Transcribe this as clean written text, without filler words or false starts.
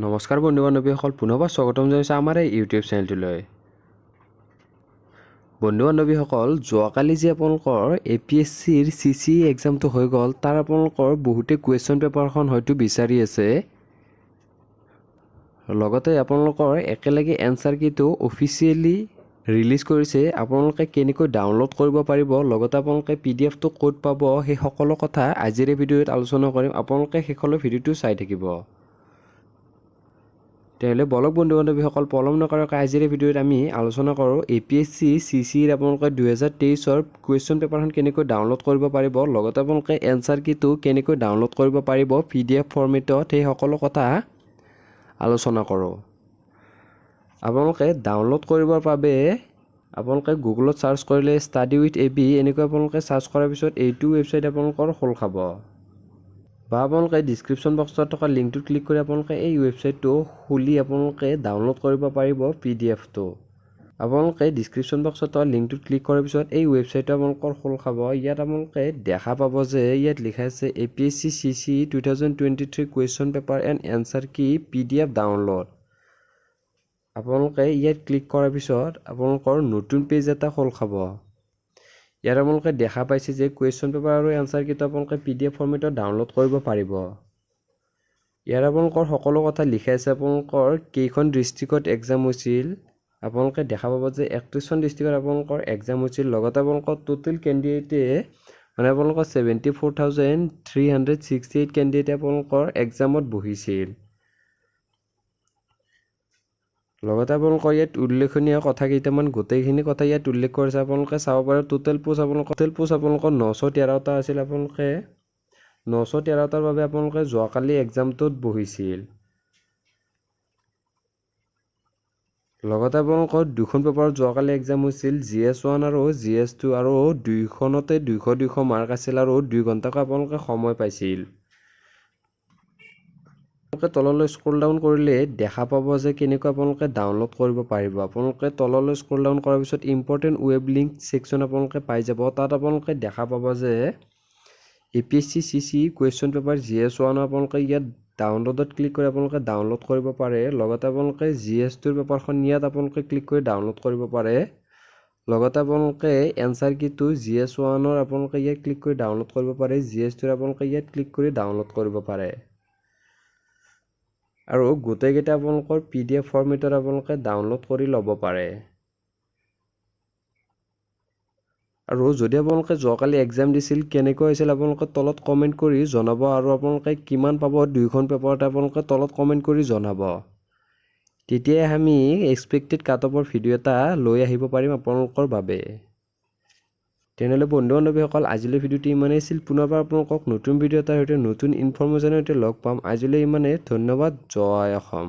নমস্কাৰ বন্ধু বান্ধৱীসকল, পুনৰবাৰ স্বাগতম জনাইছোঁ আমাৰ এই ইউটিউব চেনেলটোলৈ। বন্ধু বান্ধৱীসকল, যোৱাকালি যে আপোনালোকৰ APSCৰ CCE এক্সামটো হৈ গ'ল, তাৰ আপোনালোকৰ বহুতে কুৱেশ্যন পেপাৰখন হয়তো বিচাৰি আছে। লগতে আপোনালোকৰ একেলগে এনচাৰ কিটো অফিচিয়েলি ৰিলিজ কৰিছে। আপোনালোকে কেনেকৈ ডাউনলোড কৰিব পাৰিব, লগতে আপোনালোকে PDF টো ক'ত পাব, সেই সকলো কথা আজিৰ এই ভিডিঅ'ত আলোচনা কৰিম। আপোনালোকে শেষলৈ ভিডিঅ'টো চাই থাকিব। তেতিয়াহ'লে বলক বন্ধু বান্ধৱীসকল, পলম নকৰাকৈ আজিৰ এই ভিডিঅ'ত আমি আলোচনা কৰোঁ APSC CCEৰ আপোনালোকে 2023ৰ কুৱেশ্যন পেপাৰখন কেনেকৈ ডাউনলোড কৰিব পাৰিব, লগতে আপোনালোকে এনচাৰ কিটো কেনেকৈ ডাউনলোড কৰিব পাৰিব PDF ফৰ্মেটত, সেই সকলো কথা আলোচনা কৰোঁ। আপোনালোকে ডাউনলোড কৰিবৰ বাবে আপোনালোকে গুগলত চাৰ্চ কৰিলে ষ্টাডি উইথ AB এনেকৈ আপোনালোকে চাৰ্চ কৰাৰ পিছত এইটো ৱেবছাইট আপোনালোকৰ খোল খাব, বা আপোনালোকে ডিছক্ৰিপশ্যন বক্সত থকা লিংকটোত ক্লিক কৰি আপোনালোকে এই ৱেবছাইটটো খুলি আপোনালোকে ডাউনলোড কৰিব পাৰিব PDFটো। আপোনালোকে ডিছক্ৰিপশ্যন বক্সত থকা লিংকটোত ক্লিক কৰাৰ পিছত এই ৱেবছাইটটো আপোনালোকৰ খোল খাব। ইয়াত আপোনালোকে দেখা পাব যে ইয়াত লিখা আছে APSC CCE 2023 question paper and answer কি PDF ডাউনলোড। আপোনালোকে ইয়াত ক্লিক কৰাৰ পিছত আপোনালোকৰ নতুন পেজ এটা খোল খাব। ইয়াত আপোনালোকে দেখা পাইছে যে কুৱেশ্যন পেপাৰ আৰু এনচাৰ কিটো আপোনালোকে PDF ফৰ্মেটত ডাউনলোড কৰিব পাৰিব। ইয়াত আপোনালোকৰ সকলো কথা লিখা আছে। আপোনালোকৰ কেইখন ডিষ্ট্ৰিক্টত এক্সাম হৈছিল, আপোনালোকে দেখা পাব যে 31খন ডিষ্ট্ৰিক্টত আপোনালোকৰ এক্সাম হৈছিল। লগতে আপোনালোকৰ টোটেল কেণ্ডিডেটে মানে আপোনালোকৰ 74,368 কেণ্ডিডেটে আপোনালোকৰ এক্সামত বহিছিল। লগতে আপোনালোকৰ ইয়াত উল্লেখনীয় কথা কেইটামান, গোটেইখিনি কথা ইয়াত উল্লেখ কৰিছে। আপোনালোকে চাব পাৰে টোটেল পোষ্ট আপোনালোকৰ 913টা আছিল। আপোনালোকে 913টাৰ বাবে আপোনালোকে যোৱাকালি এক্সামটোত বহিছিল। লগতে আপোনালোকৰ দুখন পেপাৰত যোৱাকালি এক্সাম হৈছিল, GS1 আৰু GS2, আৰু দুইখনতে 200 মাৰ্ক আছিল আৰু 2 ঘণ্টাকৈ আপোনালোকে সময় পাইছিল। আপোনালোকে তললৈ স্ক্ৰল ডাউন কৰিলে দেখা পাব যে কেনেকৈ আপোনালোকে ডাউনলোড কৰিব পাৰিব। আপোনালোকে তললৈ স্ক্ৰল ডাউন কৰাৰ পিছত ইম্পৰ্টেণ্ট ৱেব লিংক ছেকশ্যন আপোনালোকে পাই যাব। তাত আপোনালোকে দেখা পাব যে APSC CCE question paper GS1 আপোনালোকে ইয়াত ডাউনলোডত ক্লিক কৰি আপোনালোকে ডাউনলোড কৰিব পাৰে। লগতে আপোনালোকে GS2ৰ পেপাৰখন ইয়াত আপোনালোকে ক্লিক কৰি ডাউনলোড কৰিব পাৰে। লগতে আপোনালোকে এনচাৰ কিটো GS1ৰ আপোনালোকে ইয়াত ক্লিক কৰি ডাউনলোড কৰিব পাৰে। GS2ৰ আপোনালোকে ইয়াত ক্লিক কৰি ডাউনলোড কৰিব পাৰে। আৰু গোটেইকেইটা আপোনালোকৰ PDF ফৰ্মেটত আপোনালোকে ডাউনলোড কৰি ল'ব পাৰে। আৰু যদি আপোনালোকে যোৱাকালি এক্সাম দিছিল, কেনেকৈ হৈছিল আপোনালোকে তলত কমেণ্ট কৰি জনাব। আৰু আপোনালোকে কিমান পাব দুইখন পেপাৰতে আপোনালোকে তলত কমেণ্ট কৰি জনাব। তেতিয়াই আমি এক্সপেক্টেড কাট অফৰ ভিডিঅ' এটা লৈ আহিব পাৰিম আপোনালোকৰ বাবে। তেনেহ'লে বন্ধু বান্ধৱীসকল, আজিলৈ ভিডিঅ'টো ইমানেই আছিল। পুনৰবাৰ আপোনালোকক নতুন ভিডিঅ' এটাৰ সৈতে নতুন ইনফৰ্মেশ্যনৰ সৈতে লগ পাম। আজিলৈ ইমানেই। ধন্যবাদ। জয় অসম।